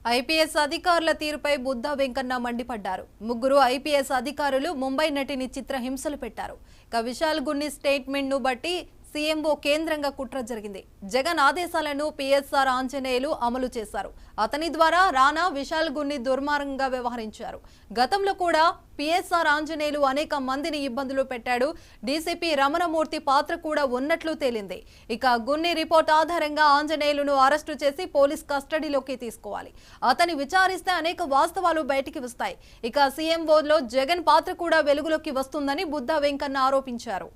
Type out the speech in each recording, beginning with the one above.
IPS అధికారుల తీరుపై బుద్ధ వెంకన్న మండిపడ్డారు. ముగ్గురు ఐపీఎస్ అధికారులు ముంబై నటిని చిత్రహింసలు పెట్టారు. ఇక విశాల్ గున్ని స్టేట్మెంట్ ను బట్టి సీఎంఓ కేంద్రంగా కుట్ర జరిగింది. జగన్ ఆదేశాలను పీఎస్ఆర్ ఆంజనేయులు అమలు చేశారు. అతని ద్వారా రానా విశాల్ గున్ని దుర్మార్గంగా వ్యవహరించారు. గతంలో కూడా పీఎస్ఆర్ ఆంజనేయులు అనేక మందిని ఇబ్బందులు పెట్టాడు. డీసీపీ రమణమూర్తి పాత్ర కూడా ఉన్నట్లు తేలింది. ఇక గున్ని రిపోర్ట్ ఆధారంగా ఆంజనేయులను అరెస్టు చేసి పోలీస్ కస్టడీలోకి తీసుకోవాలి. అతని విచారిస్తే అనేక వాస్తవాలు బయటికి వస్తాయి. ఇక సీఎంఓలో జగన్ పాత్ర కూడా వెలుగులోకి వస్తుందని బుద్ధ వెంకన్న ఆరోపించారు.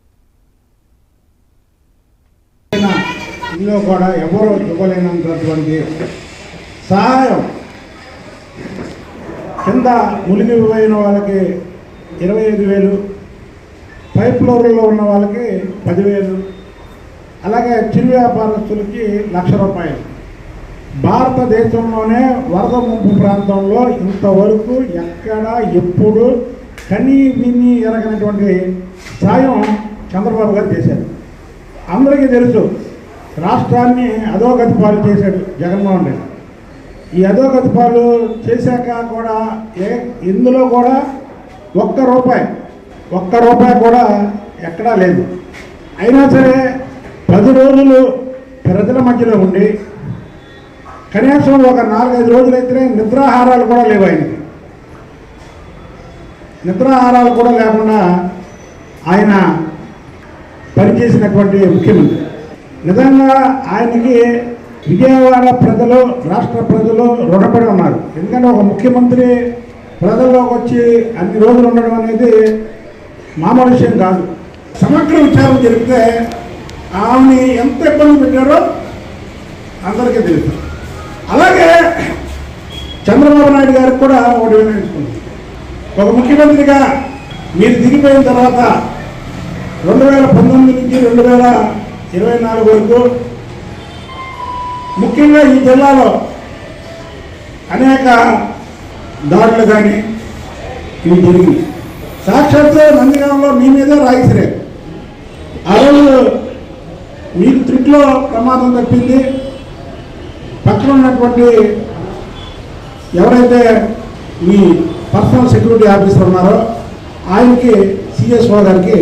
ఇందులో కూడా ఎవరో ఇవ్వలేనంతటువంటి సహాయం కింద మునిగిపోయిన వాళ్ళకి 25,000, పై ఫ్లోర్లో ఉన్న వాళ్ళకి 10,000, అలాగే చిరు వ్యాపారస్తులకి ₹1,00,000. భారతదేశంలోనే వరద ముంపు ప్రాంతంలో ఇంతవరకు ఎక్కడ ఎప్పుడు కనీ విని ఎరగనటువంటి సాయం చంద్రబాబు గారు చేశారు. అందరికీ తెలుసు, రాష్ట్రాన్ని అధోగతి పాలు చేశాడు జగన్మోహన్ రెడ్డి. ఈ అధోగతి పాలు చేశాక కూడా ఇందులో కూడా ఒక్క రూపాయి కూడా ఎక్కడా లేదు. అయినా సరే 10 రోజులు ప్రజల మధ్యలో ఉండి కనీసం ఒక 4-5 రోజులైతే నిద్రాహారాలు కూడా లేవు. ఆయనకి నిద్రాహారాలు కూడా లేకుండా ఆయన పనిచేసినటువంటి ముఖ్యమంత్రి. నిజంగా ఆయనకి విజయవాడ ప్రజలు, రాష్ట్ర ప్రజలు రుణపడి ఉన్నారు. ఎందుకంటే ఒక ముఖ్యమంత్రి ప్రజల్లోకి వచ్చి అన్ని రోజులు ఉండడం అనేది మామూలు విషయం కాదు. సమగ్ర విచారణ జరిగితే ఆమెని ఎంత ఇబ్బంది పెట్టారో అందరికీ తెలుసు. అలాగే చంద్రబాబు నాయుడు గారికి కూడా ఒకటి వినియోగించుకుంది. ఒక ముఖ్యమంత్రిగా మీరు దిగిపోయిన తర్వాత 2019 నుంచి 2024 వరకు ముఖ్యంగా ఈ జిల్లాలో అనేక దాడులు కానీ ఇవి జరిగింది. సాక్షాత్తు నందిగాంలో మీ మీద రాయిసరే. ఆ రోజు మీకు త్రిట్లో ప్రమాదం తప్పింది. పక్కన ఉన్నటువంటి ఎవరైతే మీ పర్సనల్ సెక్యూరిటీ ఆఫీసర్ ఉన్నారో ఆయనకి సిఎస్ఓ గారికి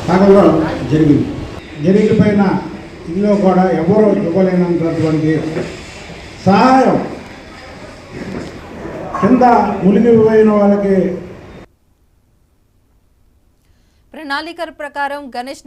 తగలడం జరిగిపోయిన ఇందులో కూడా ఎవరో ఇవ్వలేనంతటువంటి సహాయం కింద మునిగిపోయిన వాళ్ళకి ప్రణాళిక ప్రకారం గణేష్